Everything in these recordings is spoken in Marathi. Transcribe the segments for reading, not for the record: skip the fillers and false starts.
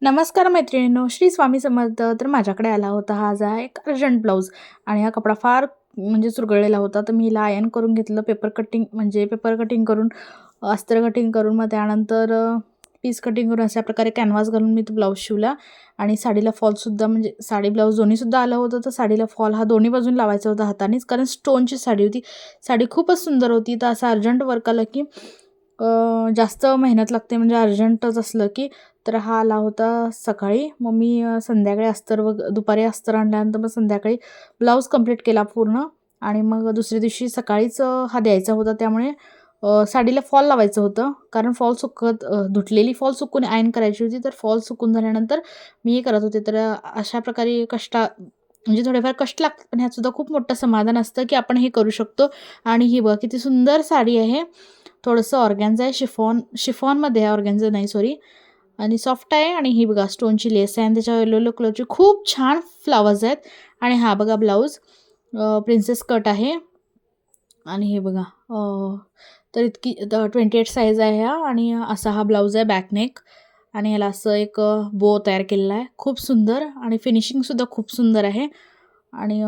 नमस्कार मैत्रिणींनो, श्री स्वामी समर्थ. तर माझ्याकडे आला होता हा एक अर्जंट ब्लाऊज आणि हा कपडा फार म्हणजे चुरगळलेला होता. तर मी हिला आयर्न करून घेतलं, पेपर कटिंग करून, अस्तर कटिंग करून, मग त्यानंतर पीस कटिंग करून अशा प्रकारे कॅनव्हास घालून मी तो ब्लाऊज शिवला. आणि साडीला फॉलसुद्धा म्हणजे साडी ब्लाऊज दोन्हीसुद्धा आलं होतं. तर साडीला फॉल हा दोन्ही बाजून लावायचा होता हातानेच, कारण स्टोनची साडी होती. साडी खूपच सुंदर होती. तर असं अर्जंट वर्क आलं की जास्त मेहनत लागते, म्हणजे अर्जंटच असलं की. तर हा आला होता सकाळी. मग मी संध्याकाळी दुपारी अस्तर आणल्यानंतर मग संध्याकाळी ब्लाऊज कंप्लीट केला पूर्ण. आणि मग दुसऱ्या दिवशी सकाळीच हा द्यायचा होता. त्यामुळे साडीला फॉल लावायचं होतं, कारण धुतलेली फॉल सुकून आयर्न करायची होती. तर फॉल सुकून झाल्यानंतर मी हे करत होते. तर अशा प्रकारे म्हणजे थोडेफार कष्ट लागतात, पण ह्यातसुद्धा खूप मोठं समाधान असतं की आपण हे करू शकतो. आणि ही बघा किती सुंदर साडी आहे. थोडंसं ऑर्गॅन्झा आहे, शिफॉनमध्ये आहे, ऑर्गॅन्झा नाही सॉरी. आणि सॉफ्ट आहे. आणि ही बघा स्टोनची लेस आहे आणि त्याच्यावर येलो कलरचे खूप छान फ्लावर्स आहेत. आणि हा बघा ब्लाऊज प्रिन्सेस कट आहे. आणि हे बघा तर इतकी 28 साईज आहे ह्या. आणि असा हा ब्लाऊज आहे, बॅकनेक. आणि ह्याला असं एक बो तयार केलेला आहे, खूप सुंदर. आणि फिनिशिंगसुद्धा खूप सुंदर आहे. आणि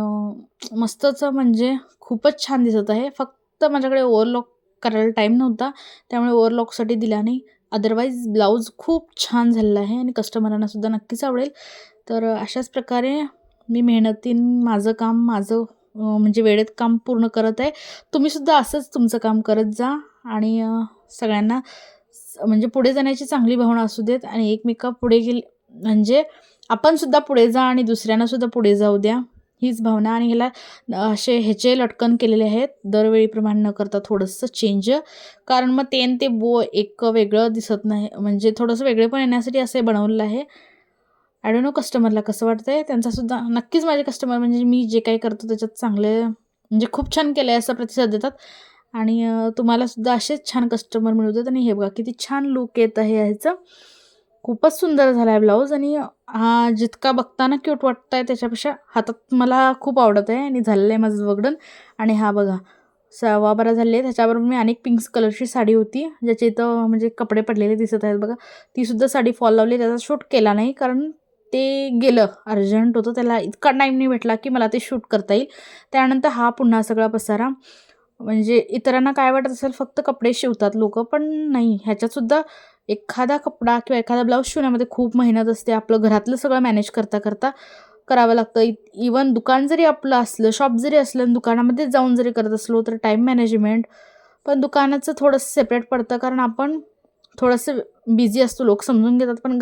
मस्तच म्हणजे खूपच छान दिसत आहे. फक्त माझ्याकडे ओव्हरलॉक करायला टाईम नव्हता, त्यामुळे ओव्हरलॉकसाठी दिला नाही. अदरवाईज ब्लाऊज खूप छान झालेला आहे आणि कस्टमरांनासुद्धा नक्कीच आवडेल. तर अशाच प्रकारे मी मेहनतीनं माझं म्हणजे वेळेत काम पूर्ण करत आहे. तुम्हीसुद्धा असंच तुमचं काम करत जा. आणि सगळ्यांना म्हणजे पुढे जाण्याची चांगली भावना असू देत. आणि एकमेका पुढे गेले म्हणजे आपणसुद्धा पुढे जा आणि दुसऱ्यांनासुद्धा पुढे जाऊ द्या, हीच भावना. आणि ह्याला ह्याचे लटकन केलेले आहेत, दरवेळीप्रमाणे न करता थोडंसं चेंज. कारण मग ते बो एक वेगळं दिसत नाही, म्हणजे थोडंसं वेगळेपण येण्यासाठी असं बनवलेलं आहे. आय डोंट नो कस्टमरला कसं वाटतंय. त्यांचासुद्धा नक्कीच माझे कस्टमर म्हणजे मी जे काही करतो त्याच्यात चांगले म्हणजे खूप छान केलं आहे असा प्रतिसाद देतात. आणि तुम्हालासुद्धा असेच छान कस्टमर मिळू देत. आणि हे बघा किती छान लूक येत आहे ह्याचं. खूपच सुंदर झाला आहे ब्लाऊज. आणि हा जितका बघताना क्यूट वाटत आहे त्याच्यापेक्षा हातात मला खूप आवडत आहे आणि झालेलं आहे माझं वगडन. आणि हा बघा 12:15 झाले. त्याच्याबरोबर मी अनेक पिंक कलरची साडी होती, ज्याच्या इथं म्हणजे कपडे पडलेले दिसत आहेत बघा. तीसुद्धा साडी फॉल लावली. त्याचा शूट केला नाही, कारण ते गेलं, अर्जंट होतं, त्याला इतका टाईम नाही भेटला की मला ते शूट करता येईल. त्यानंतर हा पुन्हा सगळा पसारा. म्हणजे इतरांना काय वाटत असेल फक्त कपडे शिवतात लोकं, पण नाही, ह्याच्यातसुद्धा एखादा कपडा किंवा एखादा ब्लाऊज शिवण्यामध्ये खूप मेहनत असते. आपलं घरातलं सगळं मॅनेज करता करता करावं लागतं. इवन दुकान जरी आपलं असलं, शॉप जरी असलं आणि दुकानामध्येच जाऊन जरी करत असलो तर टाईम मॅनेजमेंट. पण दुकानाचं थोडंसं सेपरेट पडतं, कारण आपण थोडंसं बिझी असतो, लोक समजून घेतात. पण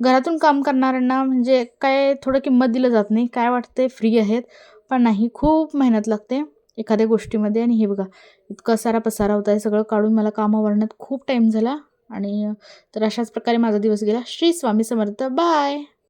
घरातून काम करणाऱ्यांना म्हणजे काय थोडं किंमत दिलं जात नाही, काय वाटते फ्री आहेत. पण नाही, खूप मेहनत लागते एखाद्या गोष्टीमध्ये. आणि हे बघा इतका सारा पसारा होता, आहे सगळं काढून मला काम आवरण्यात खूप टाईम झाला. आणि तर अशाच प्रकारे माझा दिवस गेला. श्री स्वामी समर्थ. बाय.